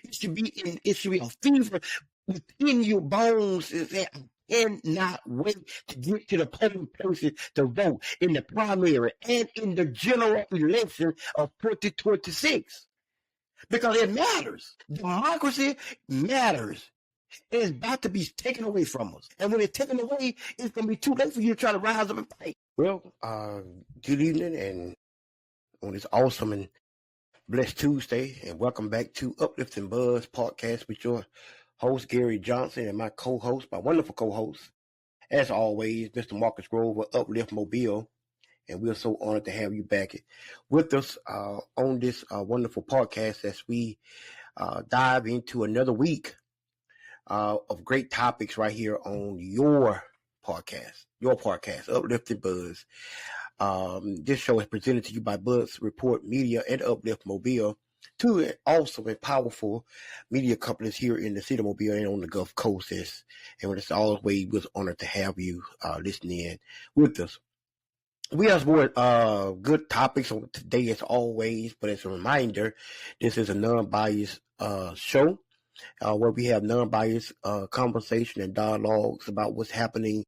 It should be a fever within your bones. Is that I cannot wait to get to the polling places to vote in the primary and in the general election of 2026 because it matters. Democracy matters. It's about to be taken away from us. And when it's taken away, it's going to be too late for you to try to rise up and fight. Well, good evening and on this awesome and blessed Tuesday, and welcome back to Uplifting Buzz podcast with your host, Gary Johnson, and my co-host, my wonderful co-host, as always, Mr. Marcus Grove of Uplift Mobile. And we're so honored to have you back with us on this wonderful podcast as we dive into another week of great topics right here on your podcast, Uplifting Buzz. This show is presented to you by Buzz Report Media and Uplift Mobile, two awesome and powerful media companies here in the city of Mobile and on the Gulf Coast. And it's always was honored to have you listening in with us. We have more good topics on today as always, but as a reminder, this is a non-biased show where we have non-biased conversation and dialogues about what's happening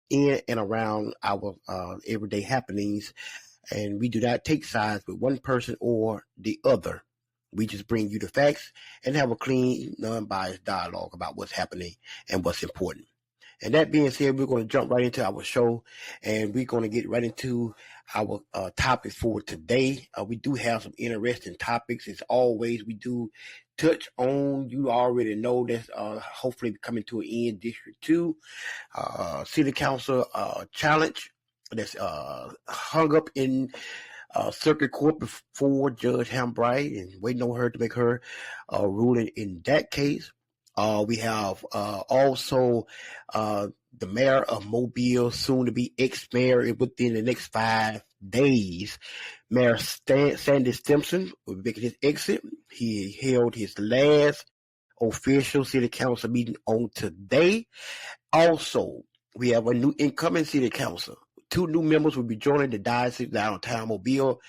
in and around our everyday happenings, and we do not take sides with one person or the other. We just bring you the facts and have a clean, non-biased dialogue about what's happening and what's important. And that being said, we're going to jump right into our show, and we're going to get right into our topics for today. We do have some interesting topics. As always, we do touch on, you already know that's hopefully coming to an end, District 2 City Council challenge that's hung up in circuit court before Judge Hambright and waiting on her to make her ruling in that case. We have also the mayor of Mobile, soon to be ex-mayor within the next 5 days. Mayor Sandy Stimpson will be making his exit. He held his last official city council meeting on today. Also, we have a new incoming city council. 2 new members will be joining the diocese downtown Mobile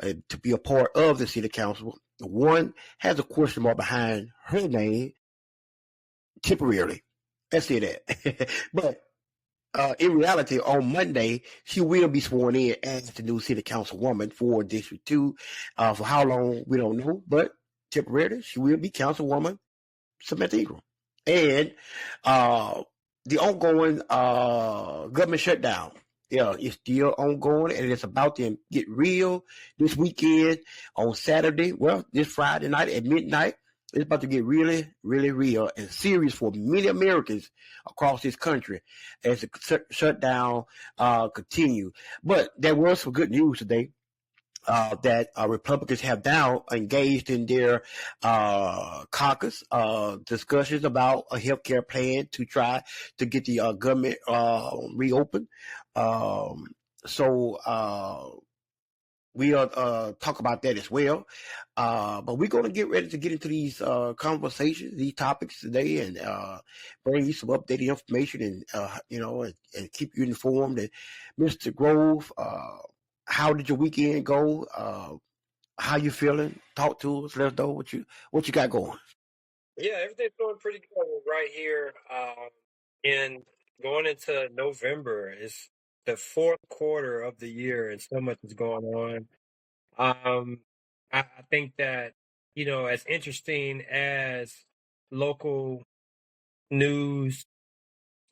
to be a part of the city council. One has a question mark behind her name. Temporarily. Let's say that. But in reality, on Monday, she will be sworn in as the new city councilwoman for District 2. For how long, we don't know, but temporarily, she will be councilwoman Samantha Ingram. And the ongoing government shutdown, it's still ongoing, and it's about to get real this weekend on Saturday. Well, this Friday night at midnight. It's about to get really, really real and serious for many Americans across this country as the shutdown continue. But there was some good news today that Republicans have now engaged in their caucus discussions about a health care plan to try to get the government reopened. We'll talk about that as well. But we're going to get ready to get into these conversations, these topics today, and bring you some updated information and keep you informed. And Mr. Grove, how did your weekend go? How you feeling? Talk to us. Let us know what you got going. Yeah, everything's going pretty good right here. And going into November is the 4th quarter of the year, and so much is going on. I think that, as interesting as local news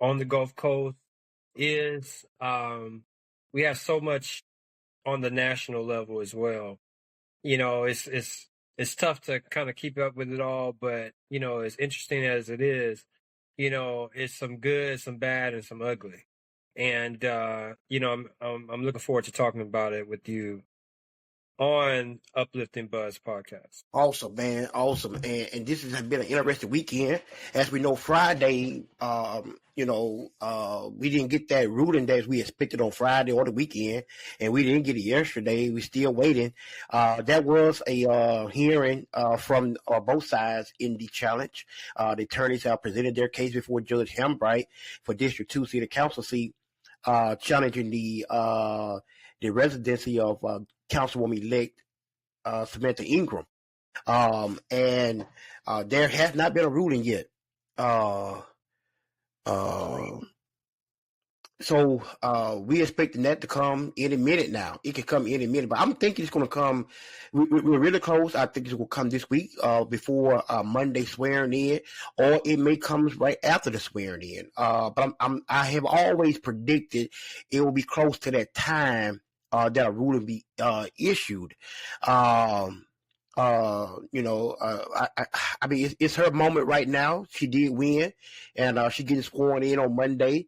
on the Gulf Coast is, we have so much on the national level as well. It's tough to kind of keep up with it all, but, as interesting as it is, it's some good, some bad, and some ugly. And, I'm looking forward to talking about it with you on Uplifting Buzz podcast. Awesome, man. Awesome. And this has been an interesting weekend. As we know, Friday, we didn't get that ruling that we expected on Friday or the weekend, and we didn't get it yesterday. We're still waiting. That was a hearing from both sides in the challenge. The attorneys have presented their case before Judge Hambright for District 2 City Council seat, challenging the residency of Councilwoman-elect Samantha Ingram. And There has not been a ruling yet. Uh, So we expecting that to come any minute now. It could come any minute, but I'm thinking it's going to come. We're really close. I think it's going to come this week before Monday swearing in, or it may come right after the swearing in. But I have always predicted it will be close to that time that a ruling be issued. I mean, it's her moment right now. She did win, and she getting sworn in on Monday.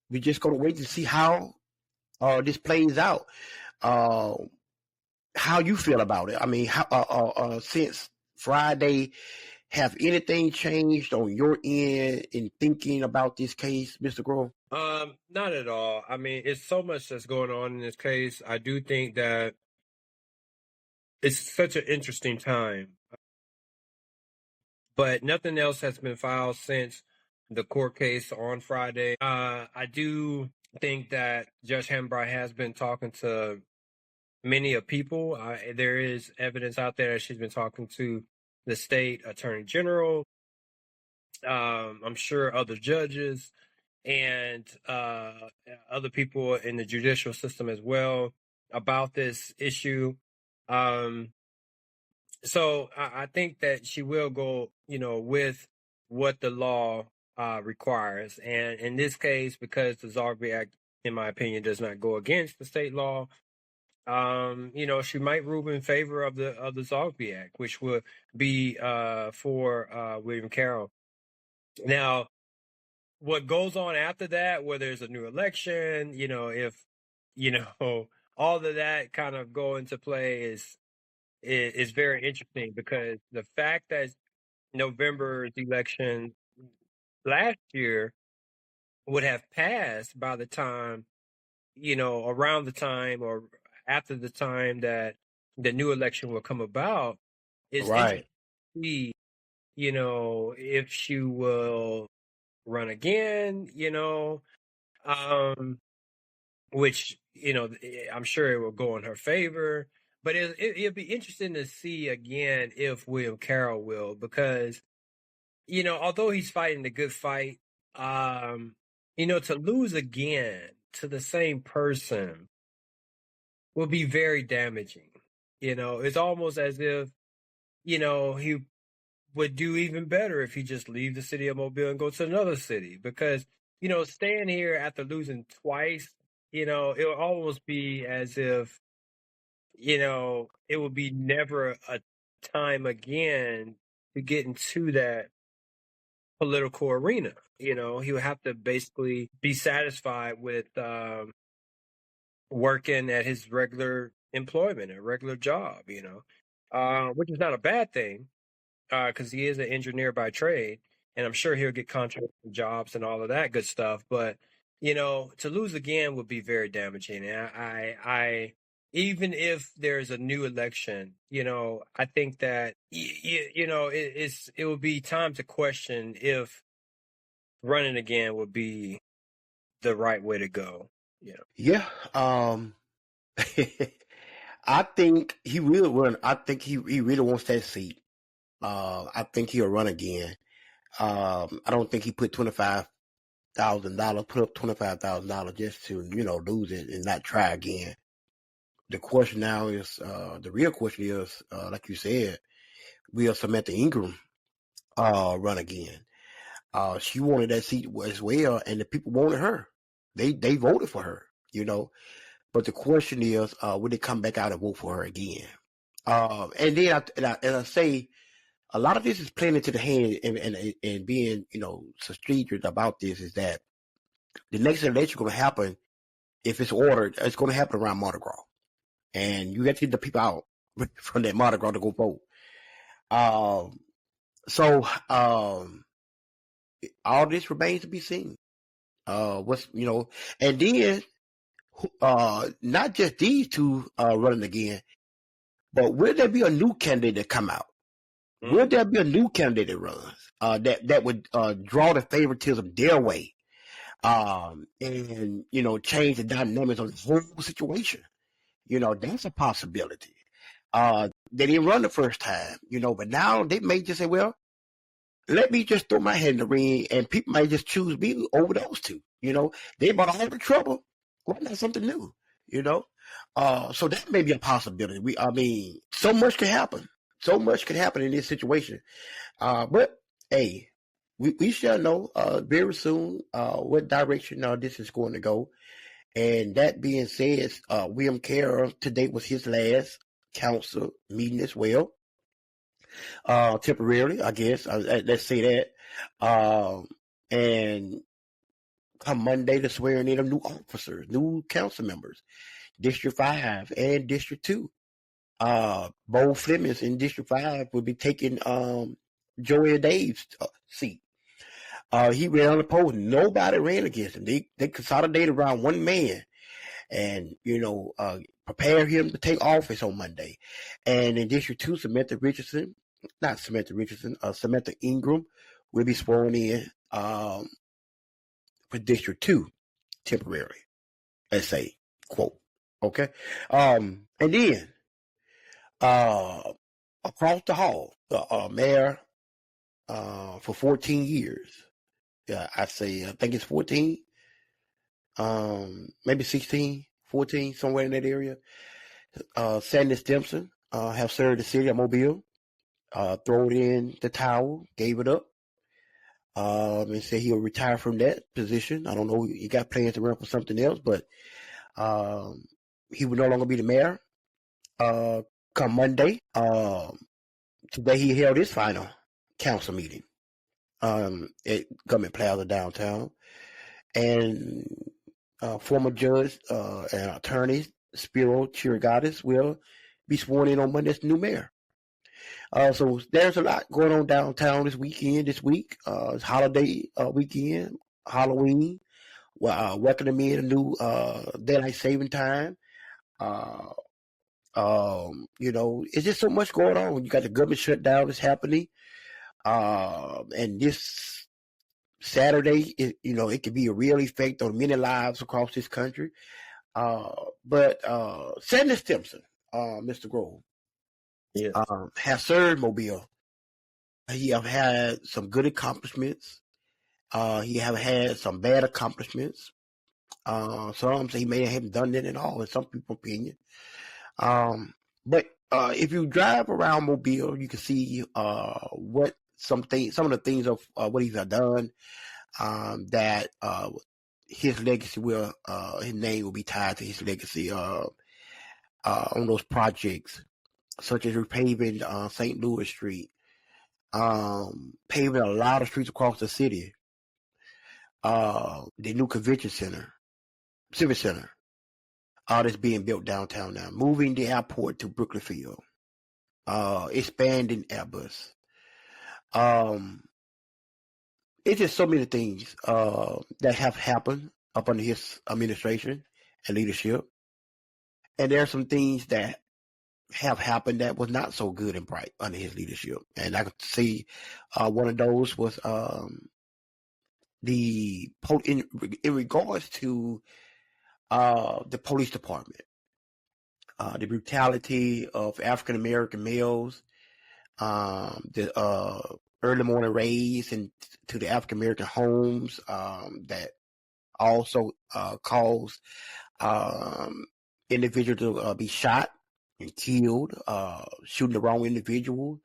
We just gonna wait to see how this plays out. How you feel about it? I mean, how since Friday, have anything changed on your end in thinking about this case, Mr. Grove? Not at all. I mean, it's so much that's going on in this case. I do think that it's such an interesting time, but nothing else has been filed since the court case on Friday. I do think that Judge Hambright has been talking to many of people. There is evidence out there that she's been talking to the state attorney general. I'm sure other judges and other people in the judicial system as well about this issue. So I think that she will go, with what the law requires. And in this case, because the Zogby Act, in my opinion, does not go against the state law, she might rule in favor of the Zogby Act, which would be for William Carroll. Now, what goes on after that, where there's a new election, if all of that kind of go into play is very interesting, because the fact that November's election last year would have passed by the time, around the time or after the time that the new election will come about, is interesting to see, if she will run again, which, I'm sure it will go in her favor. But it'll be interesting to see again if William Carroll will, because, although he's fighting the good fight, to lose again to the same person will be very damaging. It's almost as if, he would do even better if he just leave the city of Mobile and go to another city, because, staying here after losing twice, it will almost be as if, it would be never a time again to get into that political arena. He would have to basically be satisfied with working at his regular employment, a regular job, which is not a bad thing, because he is an engineer by trade, and I'm sure he'll get contract jobs and all of that good stuff. But, to lose again would be very damaging. And I even if there's a new election, I think that, it would be time to question if running again would be the right way to go. Yeah. I think he will run. I think he really wants that seat. I think he'll run again. I don't think he put $25,000, put up $25,000 just to, lose it and not try again. The question now is, the real question is, like you said, will Samantha Ingram run again? She wanted that seat as well, and the people wanted her. They voted for her, But the question is, will they come back out and vote for her again? And then, I say, a lot of this is playing into the hand and being, strategic about this, is that the next election going to happen, if it's ordered, it's going to happen around Mardi Gras. And you have to get the people out from that Mardi Gras to go vote. So all this remains to be seen. And then, not just these two running again, but will there be a new candidate that come out? Will there be a new candidate that runs that would draw the favoritism their way, and change the dynamics of the whole situation? That's a possibility. they didn't run the first time, but now they may just say, well, let me just throw my head in the ring, and people might just choose me over those two. They brought all the trouble. Why not something new? So that may be a possibility. So much can happen. So much can happen in this situation. But hey, we shall know very soon what direction this is going to go. And that being said, William Carroll today was his last council meeting as well. Temporarily, I guess. Let's say that. And come Monday, the swearing in of new officers, new council members, District 5 and District 2. Bo Flemings in District 5 will be taking Joey Dave's seat. He ran unopposed. Nobody ran against him. They consolidated around one man and, prepare him to take office on Monday. And in District 2, Samantha Ingram will be sworn in for District 2 temporarily. Let's say, quote. Okay. And then across the hall, the mayor for 14 years. Yeah, I think it's 14. Maybe 16, 14, somewhere in that area. Sandy Stimpson have served the city of Mobile. Thrown in the towel, gave it up, and said he'll retire from that position. I don't know, he got plans to run for something else, but he will no longer be the mayor. Come Monday, today he held his final council meeting at Government Plaza downtown, and former judge and attorney Spiro Chirigadis will be sworn in on Monday as the new mayor. So there's a lot going on downtown this week. It's holiday weekend, Halloween. Welcoming in a new daylight saving time. It's just so much going on. You got the government shutdown that's happening. And this Saturday, it could be a real effect on many lives across this country. But Sandy Stimpson, Mr. Grove, Yes. has served Mobile. He have had some good accomplishments. He have had some bad accomplishments. Some say he may have done it at all, in some people's opinion. But if you drive around Mobile, you can see what some of the things of what he's done. That his legacy his name will be tied to his legacy on those projects, such as repaving St. Louis Street, paving a lot of streets across the city, the new convention center, civic center, that's being built downtown now, moving the airport to Brooklyn Field, expanding Airbus. It's just so many things that have happened up under his administration and leadership. And there are some things that have happened that was not so good and bright under his leadership. And I could see one of those was in regards to the police department, the brutality of African American males, the early morning raids into the African American homes that also caused individuals to be shot and killed, shooting the wrong individual,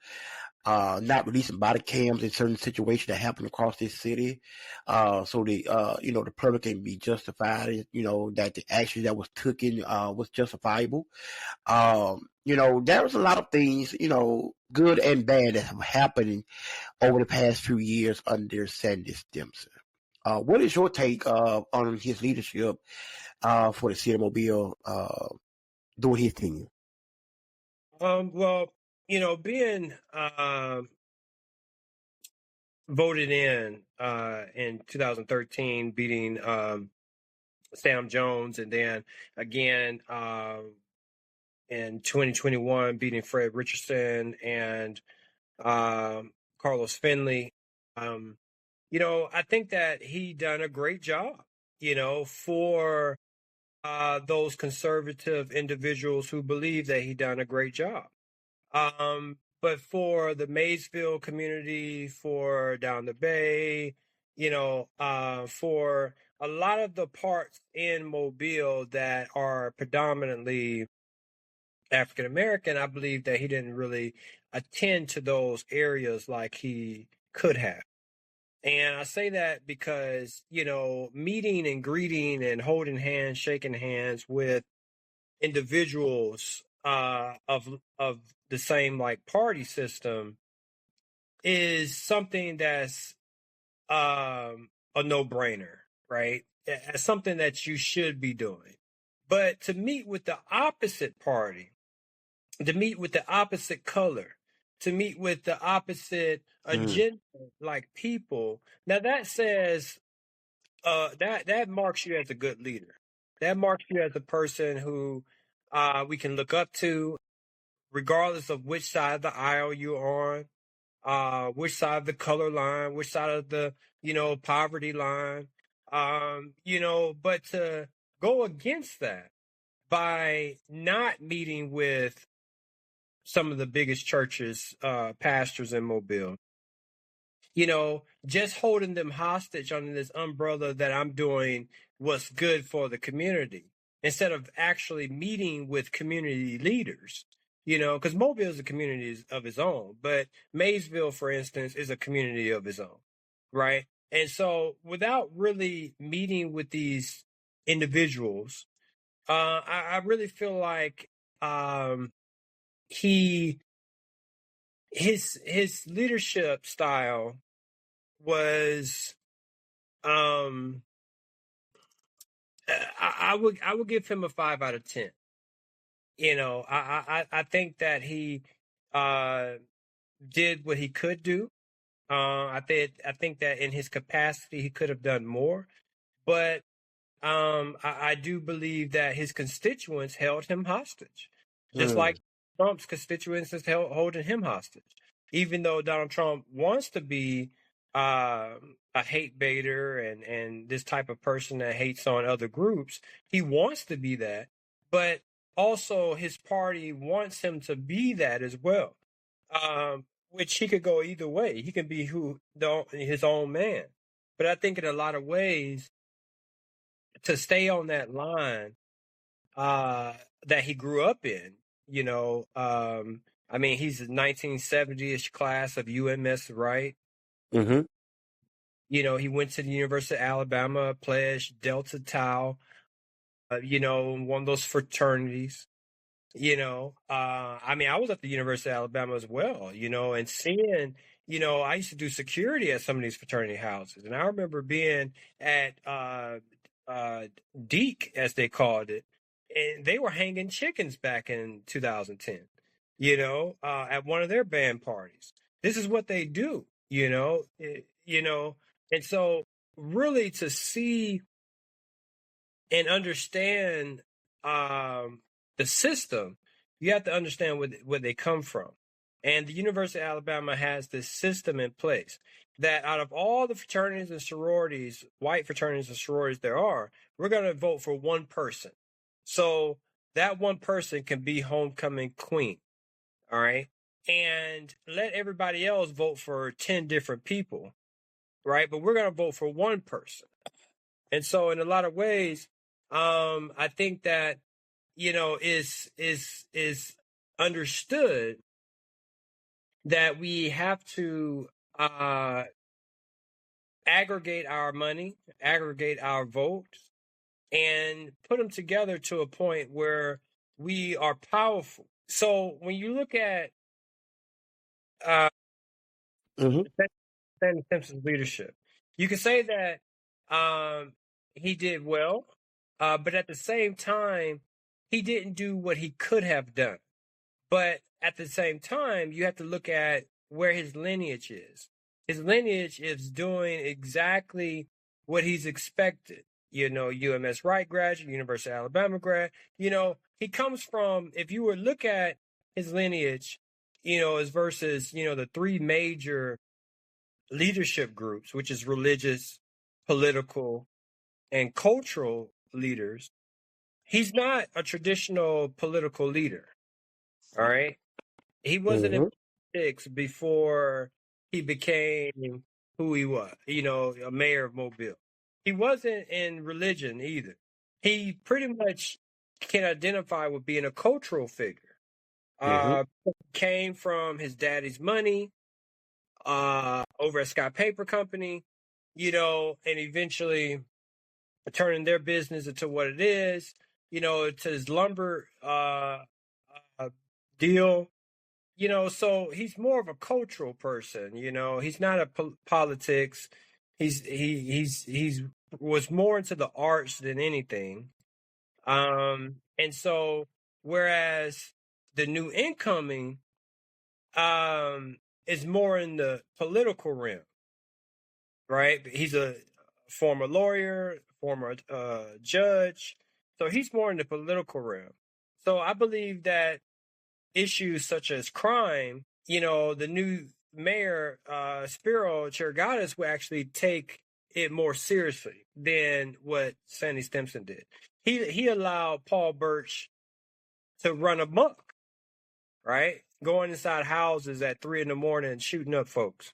not releasing body cams in certain situations that happen across this city, so the public can be justified, that the action that was taken was justifiable. There was a lot of things, good and bad that have happened over the past few years under Sandy Stimpson. What is your take on his leadership for the city of Mobile during his tenure? Well, being voted in 2013, beating Sam Jones, and then again in 2021, beating Fred Richardson and Carlos Finley. I think that he done a great job, for those conservative individuals who believe that he done a great job. But for the Maysville community, for down the bay, for a lot of the parts in Mobile that are predominantly African American, I believe that he didn't really attend to those areas like he could have. And I say that because, meeting and greeting and holding hands, shaking hands with individuals of the same like party system is something that's a no-brainer, right? It's something that you should be doing. But to meet with the opposite party, to meet with the opposite color, to meet with the opposite Mm. agenda, like people, now that says that marks you as a good leader. That marks you as a person who we can look up to, regardless of which side of the aisle you're on, which side of the color line, which side of the poverty line, but to go against that by not meeting with some of the biggest churches, pastors in Mobile, just holding them hostage under this umbrella that I'm doing what's good for the community instead of actually meeting with community leaders, because Mobile is a community of its own, but Maysville, for instance, is a community of its own, right? And so without really meeting with these individuals, I really feel like he his leadership style was um I would give him a 5 out of 10. I think that he uh did what he could do. I think that in his capacity he could have done more, but I do believe that his constituents held him hostage, just Mm. like Trump's constituents is holding him hostage. Even though Donald Trump wants to be a hate baiter and this type of person that hates on other groups, he wants to be that, but also his party wants him to be that as well. Which he could go either way. He can be his own man. But I think in a lot of ways, to stay on that line uh, that he grew up in. I mean, he's a 1970-ish class of UMS, right? Mm-hmm. He went to the University of Alabama, pledged Delta Tau, one of those fraternities. I mean, I was at the University of Alabama as well, and seeing, I used to do security at some of these fraternity houses. And I remember being at uh, Deke, as they called it, and they were hanging chickens back in 2010, at one of their band parties. This is what they do, and so really to see and understand the system, you have to understand where they come from. And the University of Alabama has this system in place that out of all the fraternities and sororities, white fraternities and sororities there are, we're going to vote for one person. So that one person can be homecoming queen. All right. And let everybody else vote for 10 different people. Right. But we're going to vote for one person. And so in a lot of ways, I think that, is understood that we have to aggregate our money, aggregate our votes, and put them together to a point where we are powerful. So when you look at uh, Mm-hmm. Sandy Stimpson's leadership, you can say that he did well, but at the same time, he didn't do what he could have done. But at the same time, you have to look at where his lineage is. His lineage is doing exactly what he's expected. UMS Wright graduate, University of Alabama grad. He comes from, if you were to look at his lineage, as versus, the three major leadership groups, which is religious, political, and cultural leaders, he's not a traditional political leader. All right. He wasn't in Mm-hmm. politics before he became who he was, a mayor of Mobile. He wasn't in religion either. He pretty much can identify with being a cultural figure. Mm-hmm. Uh, Came from his daddy's money, over at Scott Paper Company, and eventually turning their business into what it is, to his lumber uh, deal. So he's more of a cultural person. He's not a politics. He's was more into the arts than anything. And so whereas the new incoming is more in the political realm, right? He's a former lawyer, former judge, so he's more in the political realm. So I believe that issues such as crime, the new mayor, Spiro Chirigatis, will actually take it more seriously than what Sandy Stimpson did. He allowed Paul Birch to run amok, right? Going inside houses at 3 in the morning and shooting up folks.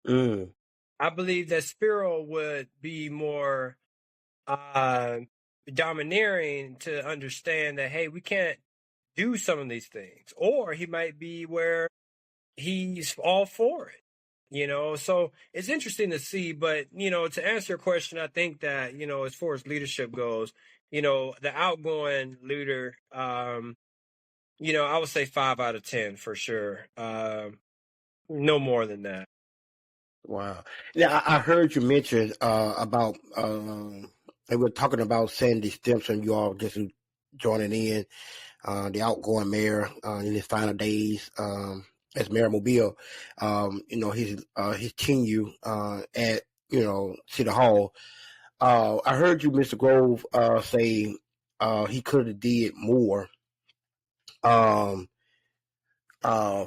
Mm. I believe that Spiro would be more uh, domineering to understand that, hey, we can't do some of these things. Or he might be where he's all for it. So it's interesting to see. But, to answer your question, I think that, as far as leadership goes, the outgoing leader, I would say 5 out of 10 for sure. No more than that. Wow. Now, I heard you mention about, they were talking about Sandy Stimpson, you all just joining in, the outgoing mayor in his final days as mayor of Mobile. His tenure at, City Hall. I heard you, Mr. Grove, say he could have did more um,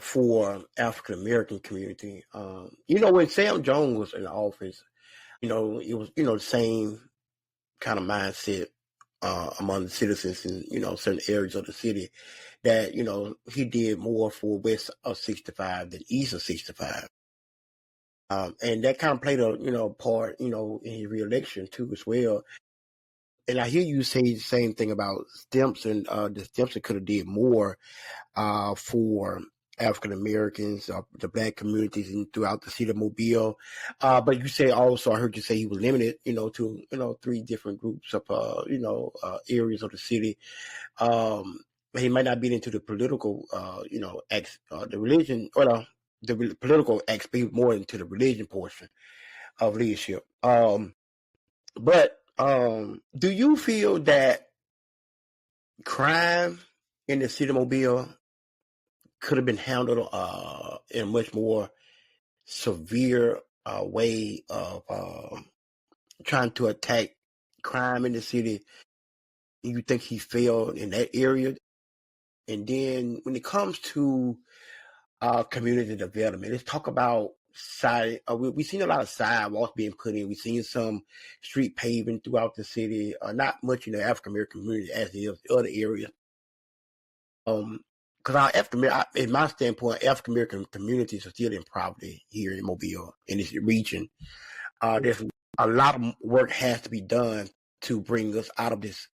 for African American community. When Sam Jones was in office, it was, the same kind of mindset among the citizens in, certain areas of the city that, he did more for west of 65 than east of 65. And that kind of played a, part, in his reelection too as well. And I hear you say the same thing about Stimpson. The Stimpson could have did more for African Americans, the black communities throughout the city of Mobile. But you say also, I heard you say he was limited, to 3 different groups of areas of the city. He might not be into the political, the religion, or the political aspect, more into the religion portion of leadership. But do you feel that crime in the city of Mobile could have been handled in a much more severe way of trying to attack crime in the city? You think he failed in that area? And then when it comes to community development, let's talk about we've seen a lot of sidewalks being put in. We've seen some street paving throughout the city. Not much in the African American community as it is other areas. Because our in my standpoint, African American communities are still in poverty here in Mobile, in this region. There's a lot of work has to be done to bring us out of this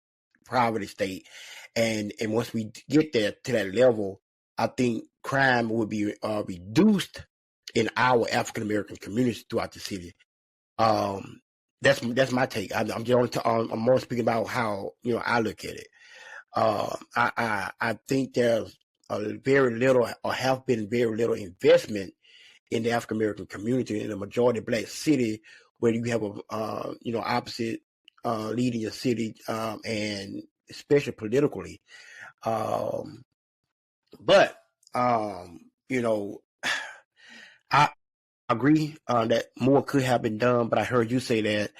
poverty state, and once we get there to that level, I think crime will be reduced in our African American communities throughout the city. That's my take. I'm more speaking about how I look at it. I think there's a very little, or have been very little, investment in the African American community in a majority black city, where you have a opposite leading your city, and especially politically. But I agree that more could have been done. But I heard you say that.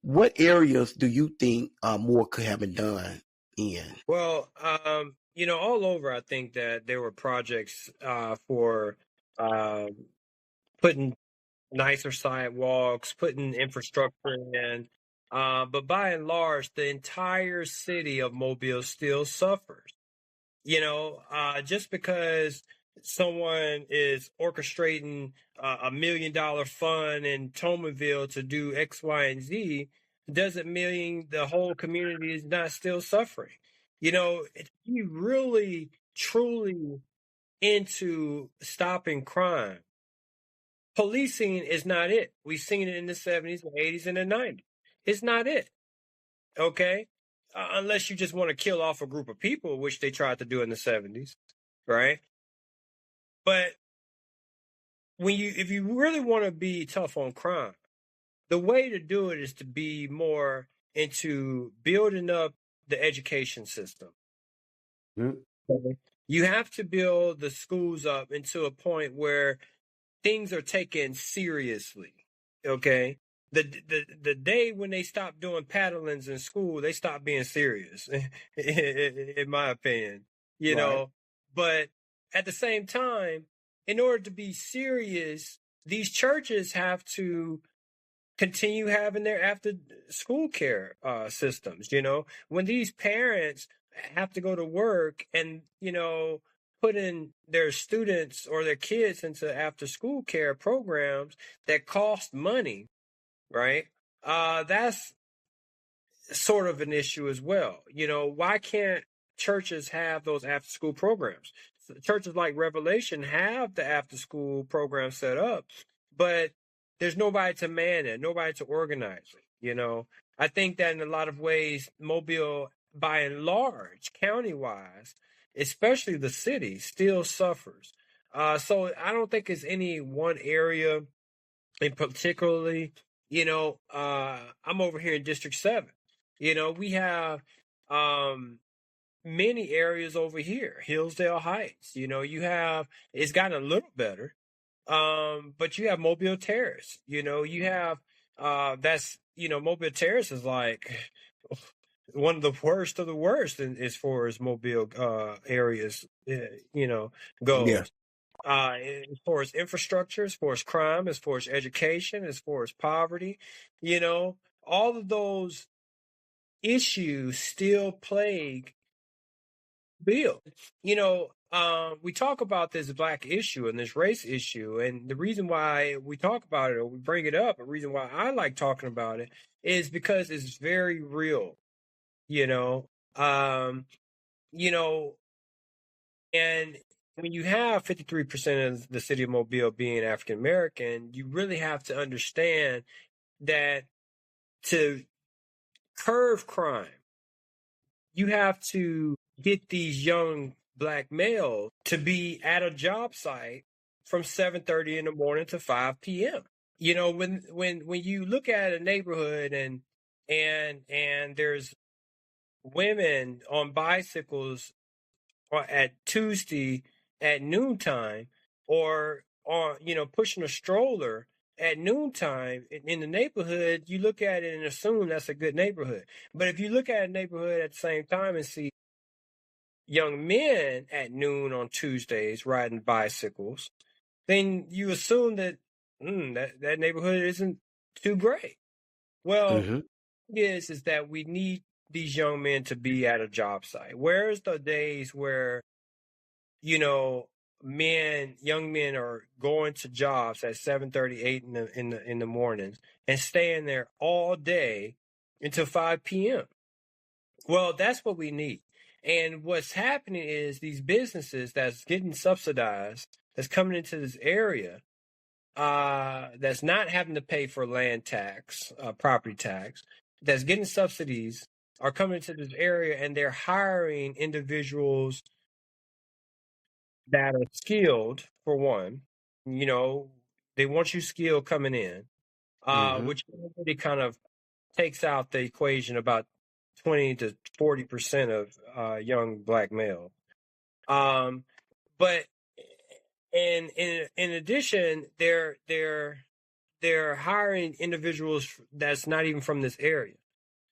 What areas do you think more could have been done in? Well, all over, I think that there were projects for putting nicer sidewalks, putting infrastructure in. But by and large, the entire city of Mobile still suffers. Just because someone is orchestrating $1 million fund in Tomerville to do X, Y, and Z doesn't mean the whole community is not still suffering. If you really truly into stopping crime, policing is not it. We've seen it in the 70s, the 80s, and the 90s. It's not it. Okay? Unless you just want to kill off a group of people, which they tried to do in the 70s, right? But if you really want to be tough on crime, the way to do it is to be more into building up the education system. Mm-hmm. You have to build the schools up into a point where things are taken seriously. Okay. The day when they stop doing paddlings in school, they stop being serious, in my opinion. Right. But at the same time, in order to be serious, these churches have to continue having their after school care systems. When these parents have to go to work and put in their students or their kids into after school care programs that cost money, right? That's sort of an issue as well. Why can't churches have those after school programs? So churches like Revelation have the after school program set up, but there's nobody to man it, nobody to organize it. I think that in a lot of ways, Mobile, by and large, county wise, especially the city, still suffers. So I don't think it's any one area in particularly. I'm over here in District 7. We have many areas over here, Hillsdale Heights. It's gotten a little better, but you have Mobile Terrace. You have Mobile Terrace is like one of the worst of the worst as far as Mobile areas, Yeah. goes. As far as infrastructure, as far as crime, as far as education, as far as poverty, all of those issues still plague Bill. We talk about this black issue and this race issue, and the reason why we talk about it or we bring it up, the reason why I like talking about it is because it's very real, you know. Um, you know, and when you have 53% of the city of Mobile being African American, you really have to understand that to curb crime, you have to get these young black males to be at a job site from 7:30 in the morning to 5 p.m. When you look at a neighborhood and there's women on bicycles at Tuesday at noontime, or on pushing a stroller at noontime in the neighborhood, you look at it and assume that's a good neighborhood. But if you look at a neighborhood at the same time and see young men at noon on Tuesdays riding bicycles, then you assume that that neighborhood isn't too great. Well, Mm-hmm. is that we need these young men to be at a job site. Where's the days where young men are going to jobs at 7:30, 8 in the mornings and staying there all day until 5 p.m.? Well, that's what we need. And what's happening is these businesses that's getting subsidized, that's coming into this area, that's not having to pay for land tax, property tax, that's getting subsidies, are coming into this area and they're hiring individuals that are skilled, for one. You know, they want you skilled coming in, Mm-hmm. which already kind of takes out the equation about 20 to 40% of young black males. Um, but in addition, they're hiring individuals that's not even from this area.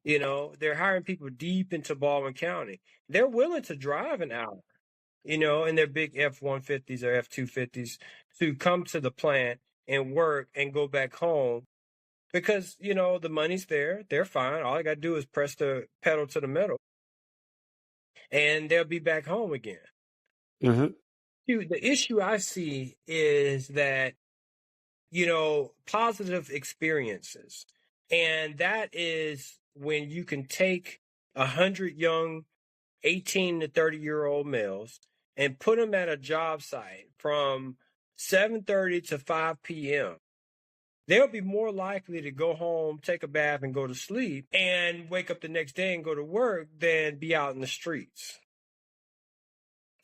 They're hiring people deep into Baldwin County. They're willing to drive an hour, in their big F-150s or F-250s to come to the plant and work and go back home because, the money's there. They're fine. All I got to do is press the pedal to the metal. and they'll be back home again. Mm-hmm. The issue I see is that, positive experiences. And that is when you can take 100 young 18 to 30-year-old males and put them at a job site from 7:30 to 5 p.m. They'll be more likely to go home, take a bath, and go to sleep and wake up the next day and go to work than be out in the streets.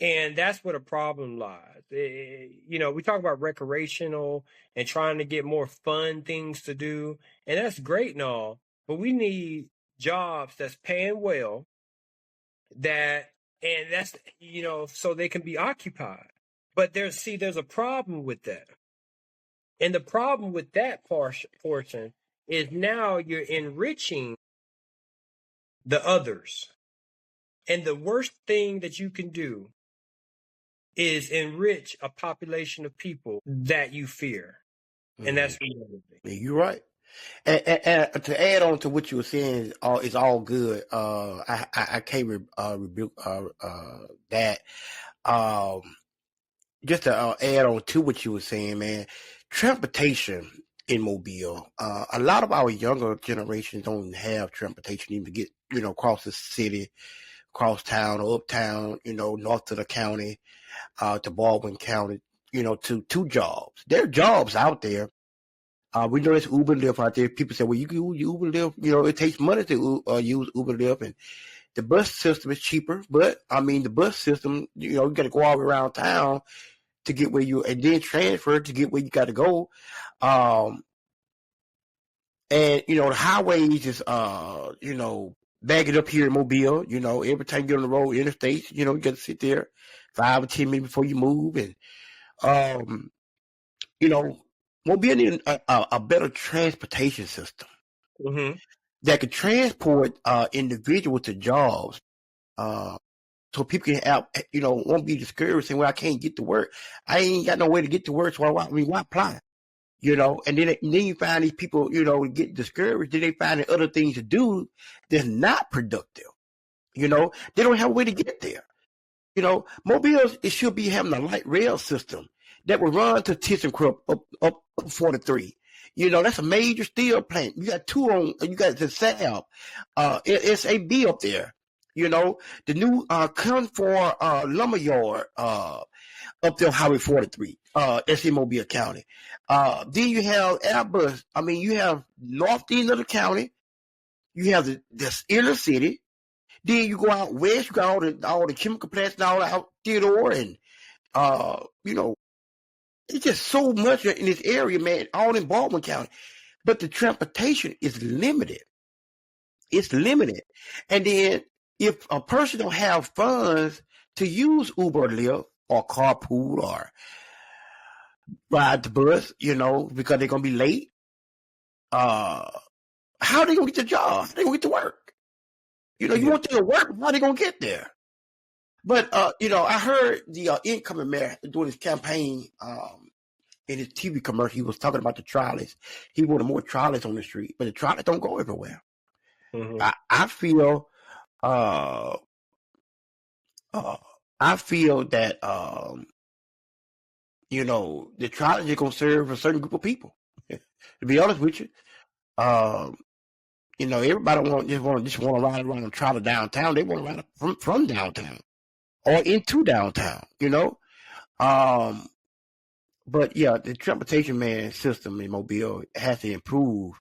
And that's where the problem lies. We talk about recreational and trying to get more fun things to do, and that's great and all, but we need jobs that's paying well, and that's, so they can be occupied. But there's a problem with that. And the problem with that portion is now you're enriching the others. And the worst thing that you can do is enrich a population of people that you fear. And that's reality. You're right. And to add on to what you were saying, is all good. I can't rebuke that. Just to add on to what you were saying, man, transportation in Mobile. A lot of our younger generations don't have transportation even to get, across the city, across town or uptown, north of the county, to Baldwin County, to jobs. There are jobs out there. We know there's Uber and Lyft out there. People say, well, you can use Uber and Lyft. It takes money to use Uber and Lyft, and the bus system is cheaper. But the bus system, you got to go all around town to get where and then transfer to get where you got to go. And the highways is, bagging up here in Mobile. Every time you get on the road, interstates, you got to sit there 5 or 10 minutes before you move, and Mobile needs a better transportation system that could transport individuals to jobs, so people can have, won't be discouraged saying, well, I can't get to work. I ain't got no way to get to work, so why apply? And then you find these people, get discouraged. Then they find other things to do that's not productive. They don't have a way to get there. Mobile, it should be having a light rail system that will run to ThyssenKrupp up 43. That's a major steel plant. You got you got the SAB, SAB up there. The new Confor lumber yard up there, Highway 43, that's in Mobile County. Then you have Airbus. You have north end of the county. You have the inner city. Then you go out west. You got all the chemical plants and all out Theodore, and it's just so much in this area, man. All in Baldwin County, but the transportation is limited. It's limited, and then if a person don't have funds to use Uber or Lyft or carpool or ride the bus, because they're gonna be late, how are they gonna get the job? How they gonna get to work? You want them to work, how are they gonna get there? But I heard the incoming mayor doing his campaign in his TV commercial. He was talking about the trolleys. He wanted more trolleys on the street, but the trolleys don't go everywhere. I feel that the trolleys are gonna serve a certain group of people. To be honest with you, everybody just want to ride around and trolley downtown. They want to ride from downtown or into downtown. But yeah, the transportation system in Mobile has to improve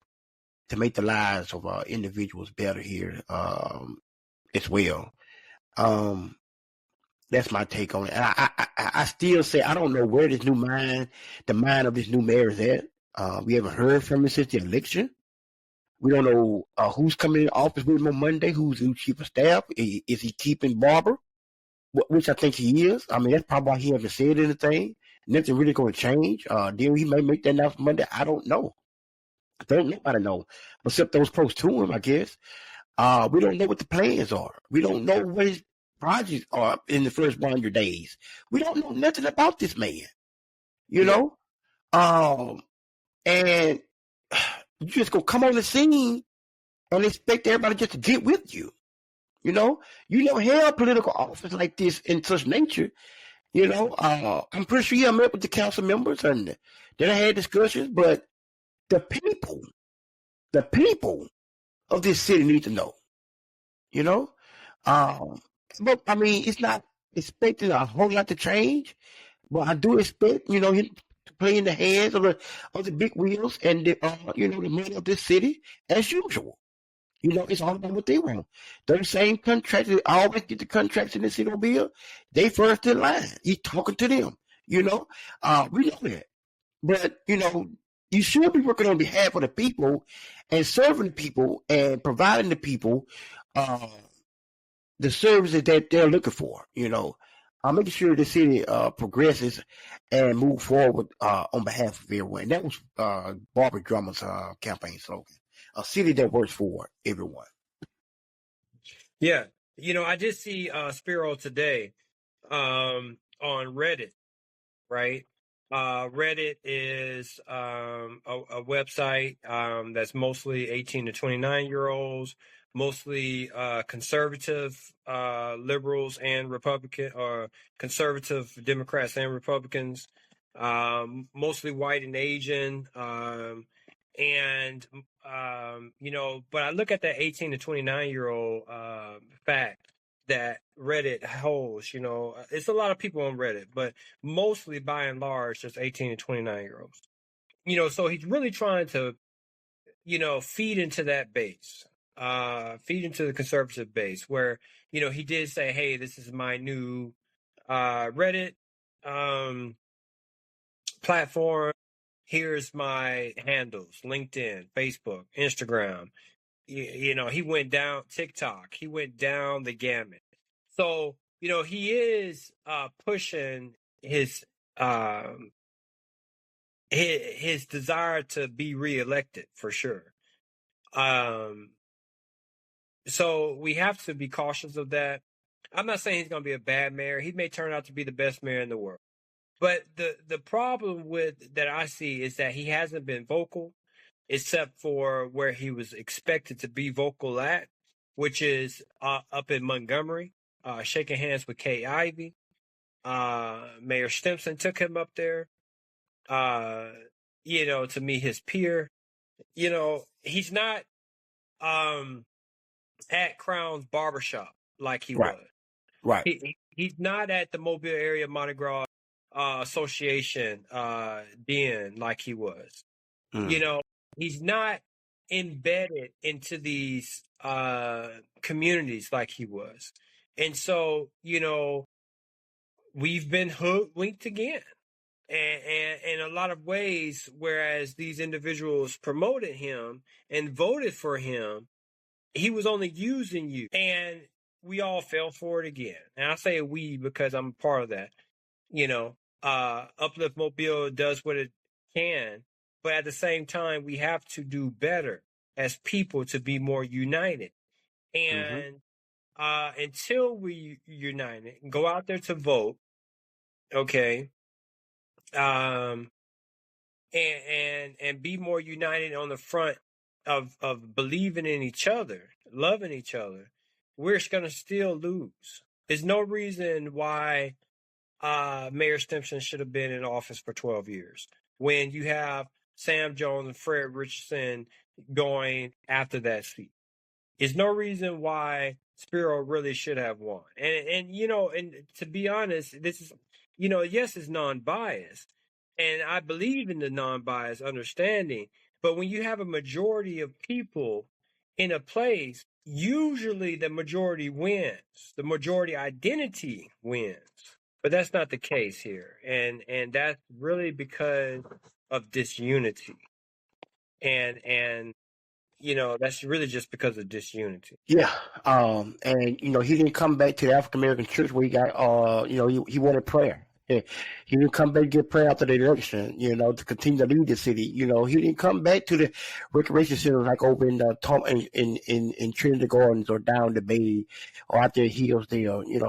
to make the lives of individuals better here as well. That's my take on it. And I still say I don't know where the mind of this new mayor is at. We haven't heard from him since the election. We don't know who's coming in office with him on Monday, who's the new chief of staff. Is he keeping Barber? Which I think he is. That's probably why he hasn't said anything. Nothing really going to change. Then he may make that announcement Monday. I don't know. Nobody know, except those close to him, I guess. We don't know what the plans are. We don't know what his projects are in the first 100 days. We don't know nothing about this man. And you just go come on the scene and expect everybody just to get with you. You never held political office like this in such nature. I'm pretty sure I met with the council members and then I had discussions, but the people of this city need to know, you know. But I mean, it's not expecting a whole lot to change, but I do expect, him to play in the hands of the big wheels and the money of this city as usual. It's all about what they want. Those same contractors that always get the contracts in the city of Bill, they first in line. He's talking to them. We know that. But, you should be working on behalf of the people and serving the people and providing the people the services that they're looking for, making sure the city progresses and move forward on behalf of everyone. That was Barbara Drummond's campaign slogan. A city that works for everyone. Yeah. I did see Spiro today on Reddit, right? Reddit is a website that's mostly 18 to 29-year-olds, mostly conservative liberals and Republican, or conservative Democrats and Republicans, mostly white and Asian. But I look at that 18 to 29-year-old fact that Reddit holds. It's a lot of people on Reddit, but mostly by and large, just 18 to 29-year-olds. So he's really trying to, feed into that base, feed into the conservative base where, he did say, hey, this is my new Reddit platform. Here's my handles: LinkedIn, Facebook, Instagram. He went down TikTok. He went down the gamut. So, he is pushing his desire to be reelected for sure. So we have to be cautious of that. I'm not saying he's going to be a bad mayor. He may turn out to be the best mayor in the world. But the problem with that I see is that he hasn't been vocal, except for where he was expected to be vocal at, which is up in Montgomery, shaking hands with Kay Ivey. Mayor Stimpson took him up there, to meet his peer. He's not at Crown's barbershop like he was. Right. He's not at the Mobile Area Mardi Gras Association den like he was. He's not embedded into these communities like he was. And so, we've been hoodwinked again. And in a lot of ways, whereas these individuals promoted him and voted for him, he was only using you. And we all fell for it again. And I say we because I'm a part of that. Uplift Mobile does what it can, but at the same time, we have to do better as people to be more united. And until we unite and go out there to vote, okay, and be more united on the front of believing in each other, loving each other, we're going to still lose. There's no reason why Mayor Stimpson should have been in office for 12 years when you have Sam Jones and Fred Richardson going after that seat. There's no reason why Spiro really should have won. And to be honest, this is, yes, it's non-biased. And I believe in the non-biased understanding. But when you have a majority of people in a place, usually the majority wins. The majority identity wins. But that's not the case here. And that's really because of disunity. And that's really just because of disunity. Yeah. And he didn't come back to the African American church where he got he wanted prayer. He didn't come back to get prayer after the election, to continue to lead the city. He didn't come back to the recreation centers like over in the in Trinity Gardens or down the Bay or out there Hillsdale. He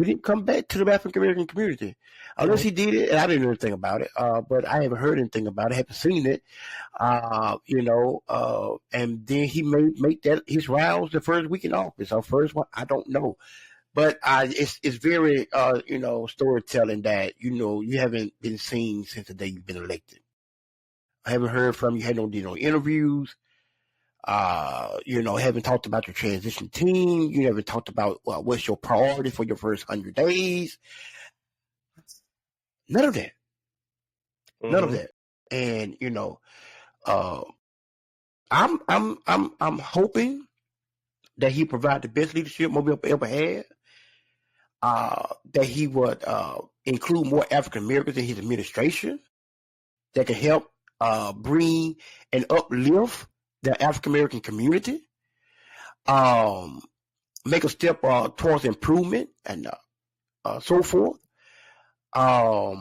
didn't come back to the African American community. Unless he did it, and I didn't know anything about it. But I haven't heard anything about it. I haven't seen it. And then he may make that his rounds the first week in office or first one. I don't know. But it's very storytelling that you haven't been seen since the day you've been elected. I haven't heard from you. Haven't did no interviews. Haven't talked about your transition team. You haven't talked about what's your priority for your first 100 days. None of that. Mm-hmm. None of that. And I'm hoping that he provide the best leadership Mobile ever had. That he would include more African Americans in his administration that can help bring and uplift the African American community. Make a step towards improvement and so forth. That's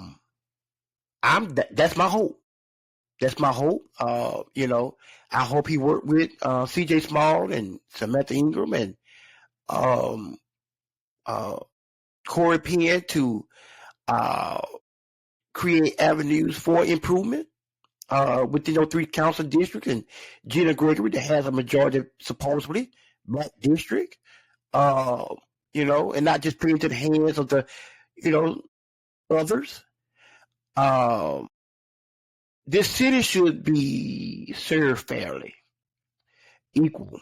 my hope. That's my hope. I hope he worked with C.J. Small and Samantha Ingram and Corey Penn to create avenues for improvement within those 3 council districts, and Gina Gregory that has a majority, supposedly, black district, and not just put into the hands of the, others. This city should be served fairly, equal,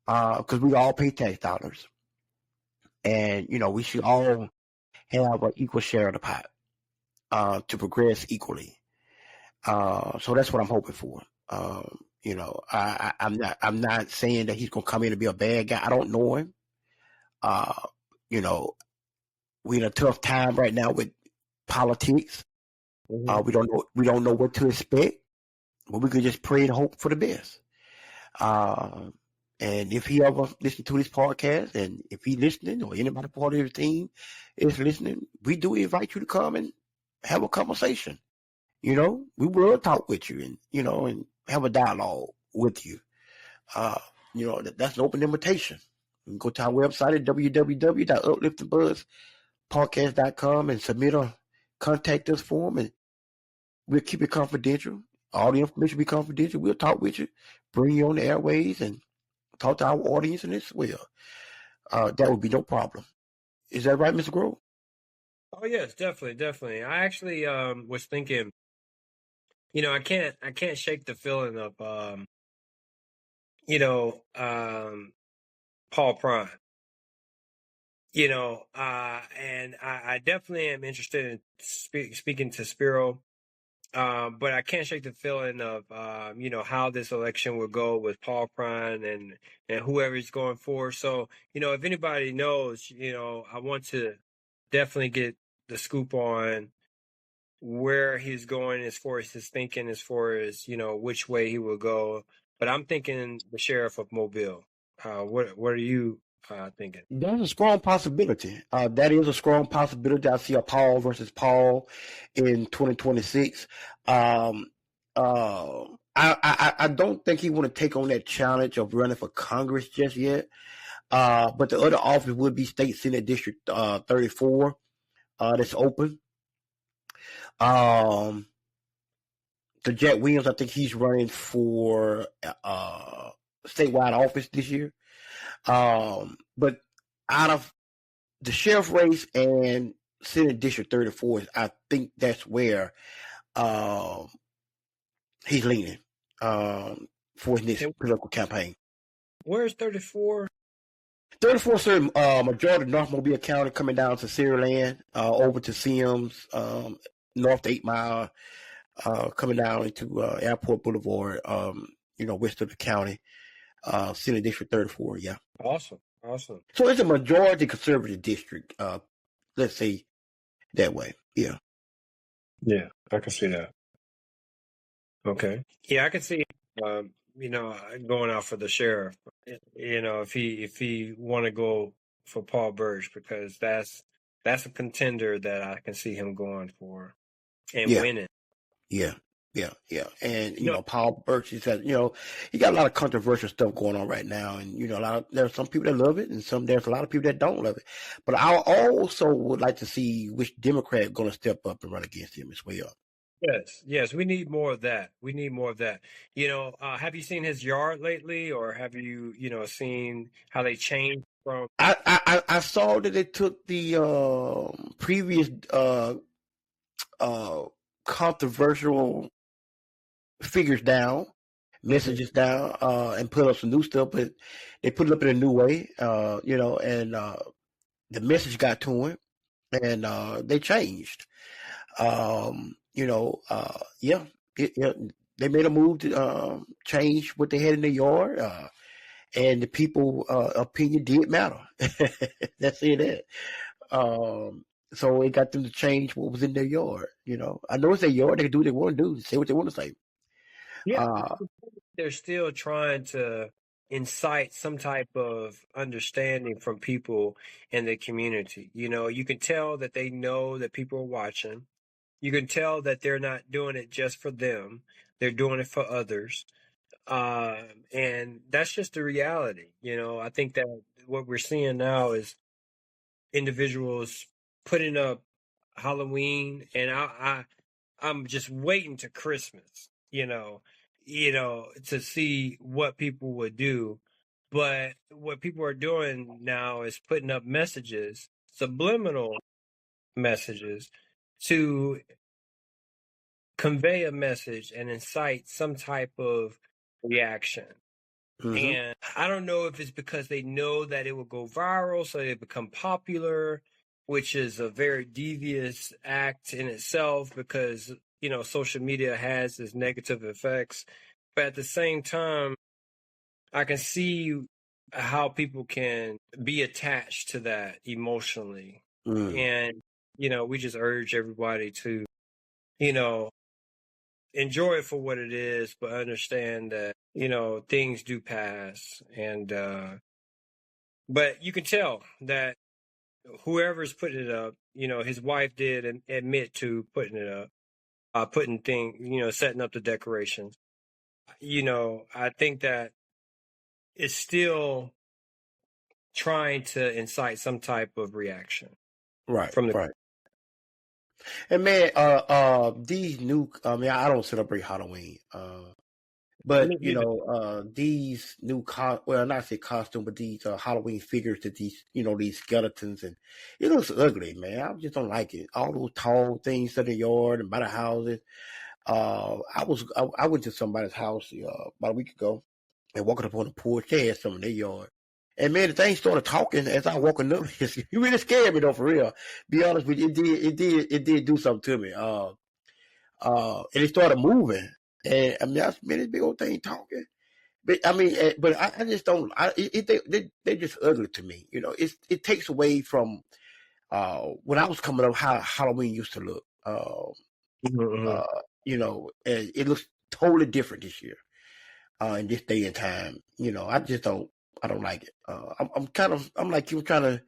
because we all pay tax dollars. And, we should all have an equal share of the pot to progress equally. So that's what I'm hoping for. I'm not saying that he's going to come in and be a bad guy. I don't know him. We're in a tough time right now with politics. Mm-hmm. We don't know what to expect, but we can just pray and hope for the best. And if he ever listens to this podcast, and if he's listening, or anybody part of his team is listening, we do invite you to come and have a conversation. We will talk with you and have a dialogue with you. That's an open invitation. You can go to our website at www.upliftingbuzzpodcast.com and submit a contact us form, and we'll keep it confidential. All the information will be confidential. We'll talk with you, bring you on the airways, and talk to our audience in this well. That would be no problem. Is that right, Mr. Grove? Oh yes, definitely. I actually was thinking, I can't shake the feeling of Paul Prime. And I definitely am interested in speaking to Spiro. But I can't shake the feeling of, how this election will go with Paul Prine and whoever he's going for. So, if anybody knows, I want to definitely get the scoop on where he's going as far as his thinking, as far as, which way he will go. But I'm thinking the sheriff of Mobile. What are you thinking? That's a strong possibility. That is a strong possibility. I see a Paul versus Paul in 2026. I don't think he want to take on that challenge of running for Congress just yet. But the other office would be State Senate District 34. That's open. The Jack Williams, I think he's running for statewide office this year. But out of the sheriff race and Senate District 34, I think that's where he's leaning for his next political campaign. Where's 34? 34 served majority of North Mobile County, coming down to Sierra over to Sims, north to 8 Mile, coming down into Airport Boulevard, west of the county. Senate District 34, yeah. Awesome. So it's a majority conservative district, let's say that way, yeah. Yeah, I can see that. Okay. Yeah, I can see, going out for the sheriff, if he want to go for Paul Burge, because that's a contender that I can see him going for and winning. Yeah. Yeah. And, You know, Paul Birch, he got a lot of controversial stuff going on right now. And, there's some people that love it and there's a lot of people that don't love it. But I also would like to see which Democrat going to step up and run against him as well. yes, we need more of that. We need more of that. Have you seen his yard lately, or have you, seen how they changed from? I saw that they took the previous uh, controversial figures down, Mhm. messages down, and put up some new stuff, but they put it up in a new way, and the message got to him, and they changed. Yeah, yeah, they made a move to change what they had in the yard, and the people' opinion did matter. That's it. So it got them to change what was in their yard. I know it's their yard; they can do what they want to do, say what they want to say. Yeah, Uh, they're still trying to incite some type of understanding from people in the community. You can tell that they know that people are watching. You can tell that they're not doing it just for them. They're doing it for others. And that's just the reality. I think that what we're seeing now is individuals putting up Halloween, and I'm just waiting to Christmas, to see what people would do. But what people are doing now is putting up messages, subliminal messages, to convey a message and incite some type of reaction. mhm. And I don't know if it's because they know that it will go viral, so they become popular, which is a very devious act in itself because, social media has its negative effects. But at the same time, I can see how people can be attached to that emotionally. Mm. And, we just urge everybody to, you know, enjoy it for what it is, but understand that, things do pass. And, but you can tell that whoever's putting it up, his wife did admit to putting it up, setting up the decorations. I think that it's still trying to incite some type of reaction Right, from the. right. And man, these new, I mean, I don't celebrate Halloween, but Me either. these new well, not say costume, but these Halloween figures that these skeletons, and it looks ugly, man. I just don't like it. All those tall things in the yard and by the houses. I went to somebody's house about a week ago and walking up on the porch. They had some in their yard. And man, the thing started talking as I walking up. It really scared me though, for real. Be honest with you, it did do something to me. And it started moving. And I mean, this big old thing talking. But I mean, but I just don't. They're just ugly to me. It takes away from when I was coming up how Halloween used to look. Mhm. And it looks totally different this year. In this day and time, I don't like it. I'm like you, trying to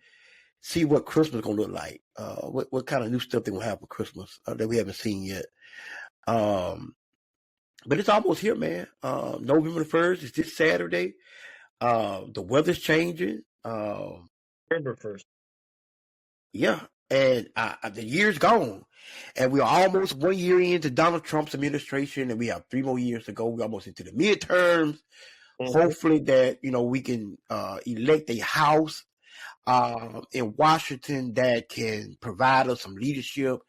see what Christmas gonna look like. What kind of new stuff they gonna have for Christmas that we haven't seen yet. Um, but it's almost here, man. November the 1st is this Saturday. The weather's changing. November 1st. Yeah, and the year's gone, and we're almost 1 year into Donald Trump's administration, and we have 3 more years to go. We're almost into the midterms. Mhm. Hopefully that we can elect a House in Washington that can provide us some leadership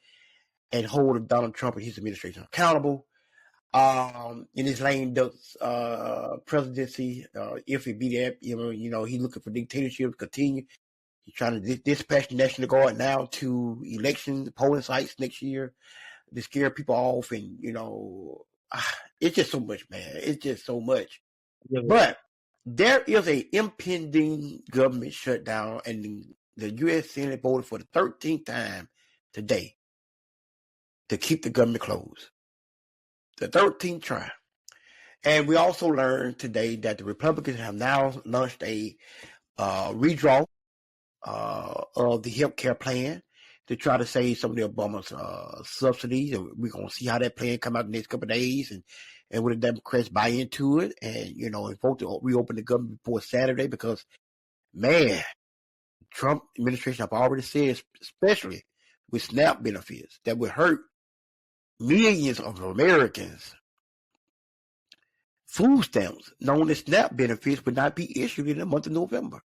and hold Donald Trump and his administration accountable. In his lame duck presidency, if he be that, he's looking for dictatorship to continue. He's trying to dispatch the National Guard now to election polling sites next year to scare people off, and it's just so much, man. It's just so much. Really. But there is a impending government shutdown, and the U.S. Senate voted for the 13th time today to keep the government closed. The 13th try. And we also learned today that the Republicans have now launched a redraw of the health care plan. to try to save some of the Obama's subsidies, and we're gonna see how that plan come out the next couple of days, and will the Democrats buy into it, and and vote to reopen the government before Saturday, because man, Trump administration have already said, especially with SNAP benefits, that would hurt millions of Americans. Food stamps, known as SNAP benefits, would not be issued in the month of November.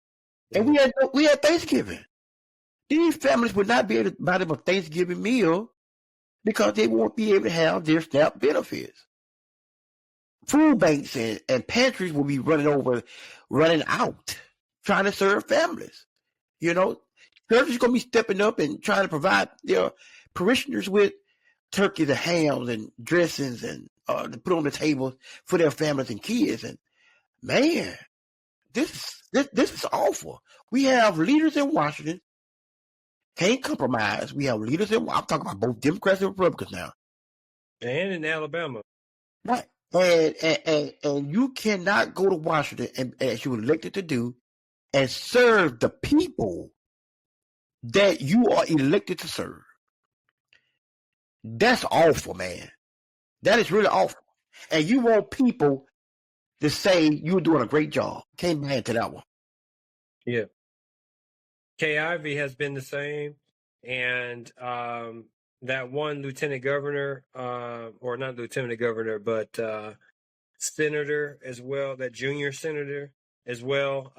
And we had Thanksgiving. These families would not be able to buy them a Thanksgiving meal because they won't be able to have their SNAP benefits. Food banks and pantries will be running out, trying to serve families. Churches going to be stepping up and trying to provide their parishioners with turkeys and hams and dressings and to put on the table for their families and kids. And man, this is awful. We have leaders in Washington can't compromise. We have leaders I'm talking about both Democrats and Republicans now, and in Alabama, right? And you cannot go to Washington and, as you were elected to do, and serve the people that you are elected to serve. That's awful, man. That is really awful. And you want people to say you're doing a great job. Came back to that one. Yeah. Kay Ivey has been the same. And that one lieutenant governor, or not lieutenant governor, but senator as well, that junior senator as well.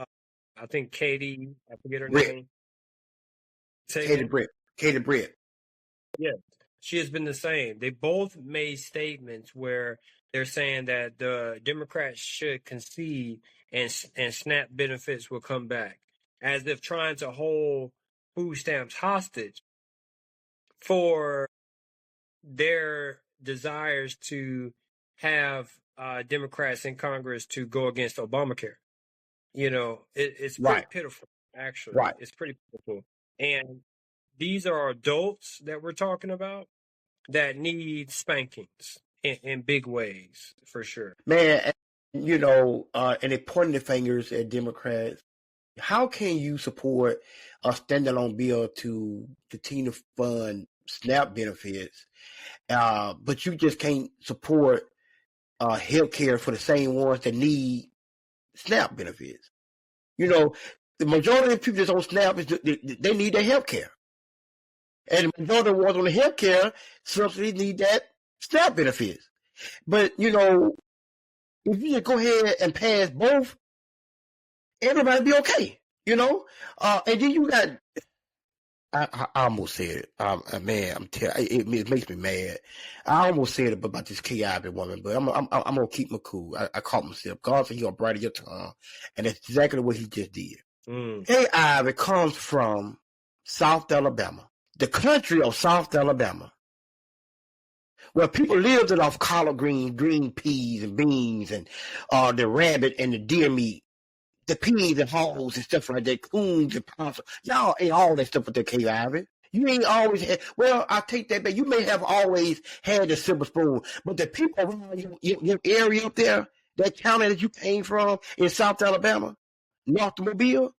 I think Katie, I forget her name. Katie Britt. Yeah. She has been the same. They both made statements where they're saying that the Democrats should concede and SNAP benefits will come back, as if trying to hold food stamps hostage for their desires to have Democrats in Congress to go against Obamacare. It's pretty pitiful, actually. Right. It's pretty pitiful. And these are adults that we're talking about that need spankings in big ways, for sure. Man, and they pointing the fingers at Democrats. How can you support a standalone bill to continue to fund SNAP benefits, but you just can't support health care for the same ones that need SNAP benefits? The majority of people that's on SNAP, they need their health care. And the majority of the ones on the health care subsidies need that SNAP benefits. But, if you just go ahead and pass both, everybody be okay, and then you got, I almost said it. Man, it makes me mad. I almost said it about this K.I.B. woman, but I'm gonna keep my cool. I caught myself. God said He'll brighten your tongue, and that's exactly what He just did. K.I.B. comes from South Alabama, the country of South Alabama, where people lived off collard greens, green peas and beans, and the rabbit and the deer meat, the peas and hogs and stuff like that, coons and possums. Y'all ate all that stuff with the K.I.B. You ain't always had, well, I take that back. You may have always had the silver spoon, but the people around your area up there, that county that you came from in South Alabama, North Mobile,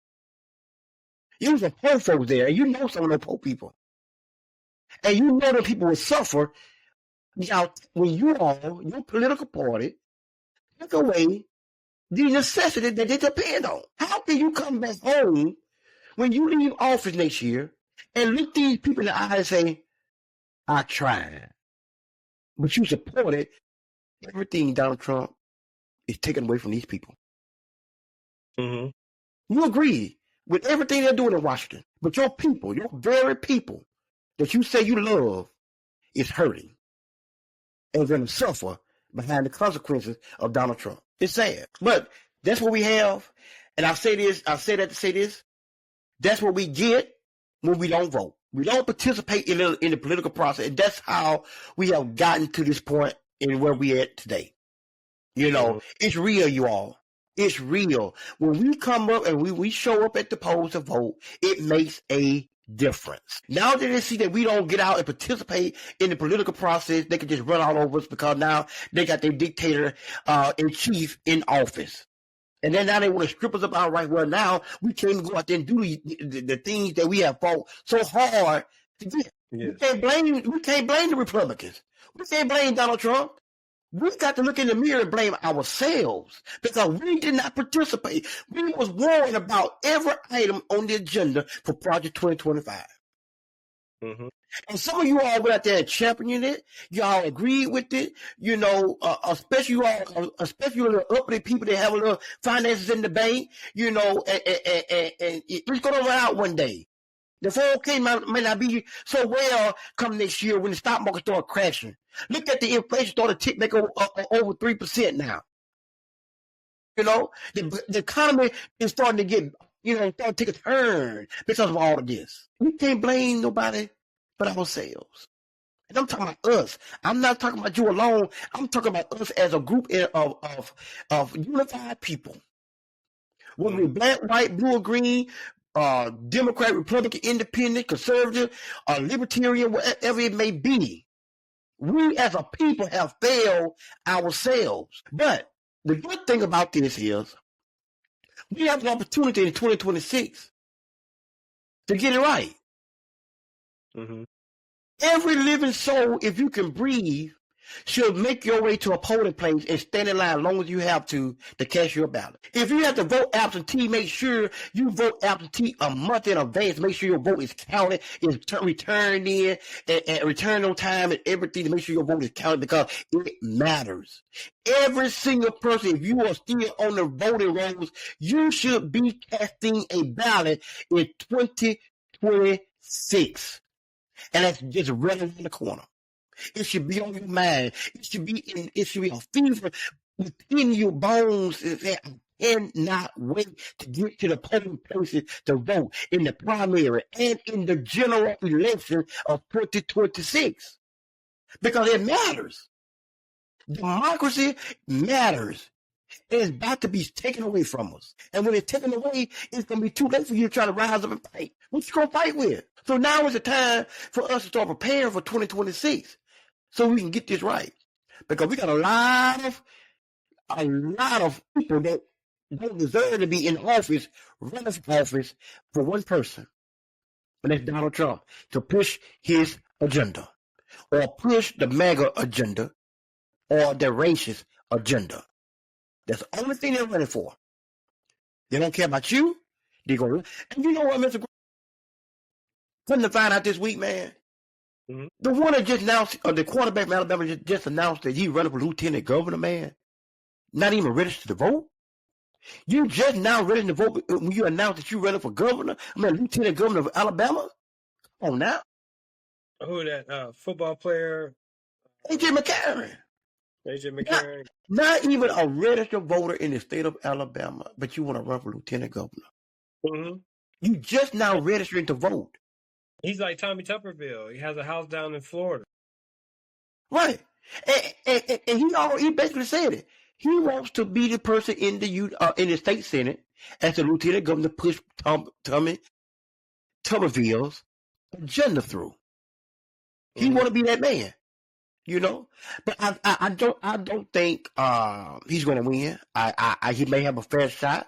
you was some poor folks there, and you know some of the poor people. And you know that people will suffer when your political party took away the necessity that they depend on. How can you come back home when you leave office next year and look these people in the eye and say, I tried, but you supported everything Donald Trump is taken away from these people? Mm-hmm. You agree with everything they're doing in Washington, but your people, your very people that you say you love, is hurting and going to suffer behind the consequences of Donald Trump. It's sad, but that's what we have. And I say that to say this. That's what we get when we don't vote. We don't participate in the political process. And that's how we have gotten to this point in where we at today. It's real, you all. It's real. When we come up and we show up at the polls to vote, it makes a difference. Now that they see that we don't get out and participate in the political process, they can just run all over us because now they got their dictator in chief in office. And then now they want to strip us up outright. Well, now we can't even go out there and do the things that we have fought so hard We Yes. can't blame the Republicans. We can't blame Donald Trump. We got to look in the mirror and blame ourselves because we did not participate. We was worrying about every item on the agenda for Project 2025. Mm-hmm. And some of you all went out there and championing it. Y'all agreed with it. Especially especially the uppity people that have a little finances in the bank. And it's going to run out one day. The 401k may not be so well come next year when the stock market start crashing. Look at the inflation started tick back over 3% now. The economy is starting to get, start to take a turn because of all of this. We can't blame nobody but ourselves. And I'm talking about us. I'm not talking about you alone. I'm talking about us as a group of unified people. Whether we're black, white, blue, or green, Democrat, Republican, Independent, Conservative, Libertarian, whatever it may be. We as a people have failed ourselves. But the good thing about this is we have an opportunity in 2026 to get it right. Mm-hmm. Every living soul, if you can breathe, should make your way to a polling place and stand in line as long as you have to cast your ballot. If you have to vote absentee, make sure you vote absentee a month in advance. Make sure your vote is counted, is returned in, and returned on time and everything to make sure your vote is counted because it matters. Every single person, if you are still on the voting rolls, you should be casting a ballot in 2026. And that's just right around the corner. It should be on your mind. It should be a fever within your bones. That I cannot wait to get to the polling places to vote in the primary and in the general election of 2026. Because it matters. Democracy matters. It is about to be taken away from us. And when it's taken away, it's going to be too late for you to try to rise up and fight. What you going to fight with? So now is the time for us to start preparing for 2026 so we can get this right. Because we got a lot of people that don't deserve to be in office, running for office for one person. And that's Donald Trump, to push his agenda or push the MAGA agenda or the racist agenda. That's the only thing they're running for. They don't care about you. They go, and you know what, Mr. Couldn't to find out this week, man. Mm-hmm. The one that just announced, the quarterback from Alabama just announced that he's running for lieutenant governor, man. Not even registered to vote. You just now ready to vote when you announced that you're running for governor. Lieutenant governor of Alabama. Come on now. Who that football player? AJ McCarron. AJ McCarron. Not even a registered voter in the state of Alabama, but you want to run for lieutenant governor. Mm-hmm. You just now registering to vote. He's like Tommy Tuberville. He has a house down in Florida. Right. And he basically said it. He wants to be the person in the state senate as the lieutenant governor to push Tommy Tuberville's agenda through. He Mm-hmm. want to be that man, But I don't think he's going to win. He may have a fair shot,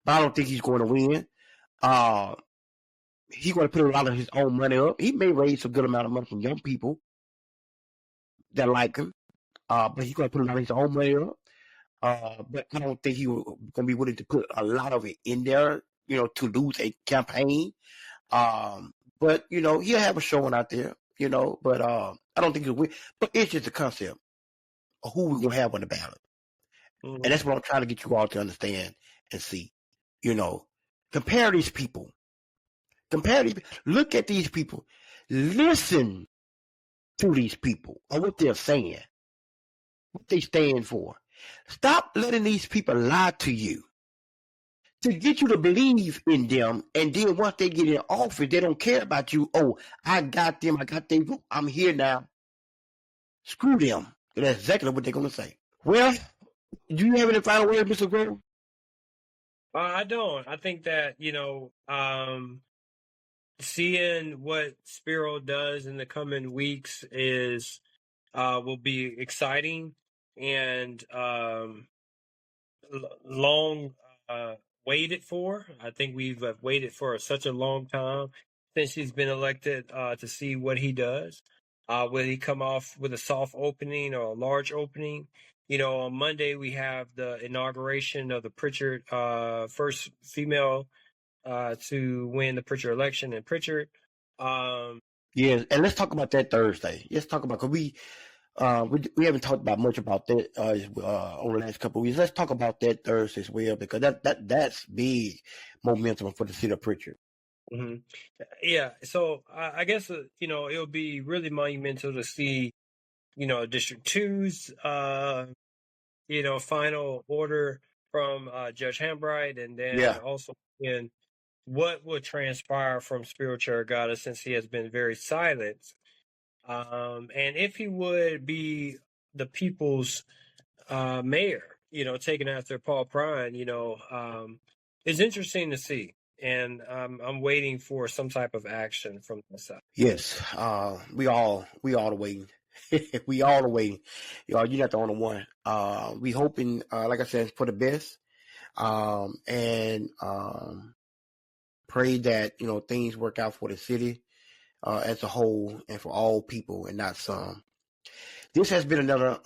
but I don't think he's going to win. He's going to put a lot of his own money up. He may raise a good amount of money from young people that like him, but he's going to put a lot of his own money up. But I don't think he's going to be willing to put a lot of it in there, to lose a campaign. But he'll have a showing out there, But I don't think he'll win. But it's just the concept of who we're going to have on the ballot, Mm-hmm. and that's what I'm trying to get you all to understand and see. Compare these people. Look at these people. Listen to these people on what they're saying, what they stand for. Stop letting these people lie to you to get you to believe in them. And then once they get in office, they don't care about you. Oh, I got them. I got their vote. I'm here now. Screw them. That's exactly what they're going to say. Well, do you have any final words, Mr. Grove? I don't. I think that, seeing what Spiro does in the coming weeks will be exciting and long waited for. I think we've waited for such a long time. since he's been elected to see what he does. Will he come off with a soft opening or a large opening? On Monday we have the inauguration of the Pritchard, first female to win the Pritchard election in Pritchard. Yeah, and let's talk about that Thursday. Let's talk about, because we haven't talked about much about that over the last couple of weeks. Let's talk about that Thursday as well, because that's big momentum for the city of Pritchard. Mm-hmm. Yeah, so I guess it'll be really monumental to see District 2's final order from Judge Hambright, and then Yeah. also in what will transpire from Spiritual Regatta, since he has been very silent, and if he would be the people's mayor, taking after Paul Prine. It's interesting to see, and I'm waiting for some type of action from the side. Yes. We all are waiting. We all are waiting. You're not the only one. We hoping, like I said, for the best. And pray that things work out for the city as a whole and for all people and not some. This has been another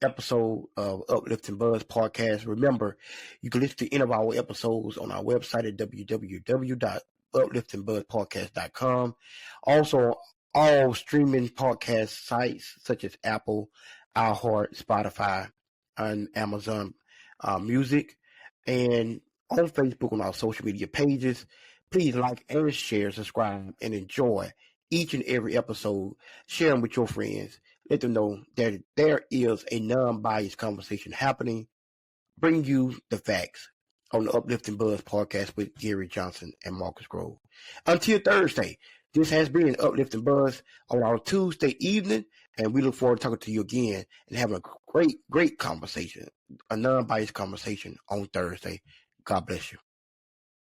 episode of Uplifting Buzz Podcast. Remember, you can listen to any of our episodes on our website at www.upliftingbuzzpodcast.com. Also, all streaming podcast sites such as Apple, iHeart, Spotify, and Amazon Music, and on Facebook on our social media pages. Please like and share, subscribe, and enjoy each and every episode. Share them with your friends. Let them know that there is a non-biased conversation happening. Bring you the facts on the Uplifting Buzz Podcast with Gary Johnson and Marcus Grove. Until Thursday, this has been Uplifting Buzz on our Tuesday evening, and we look forward to talking to you again and having a great conversation, a non-biased conversation on Thursday. God bless you.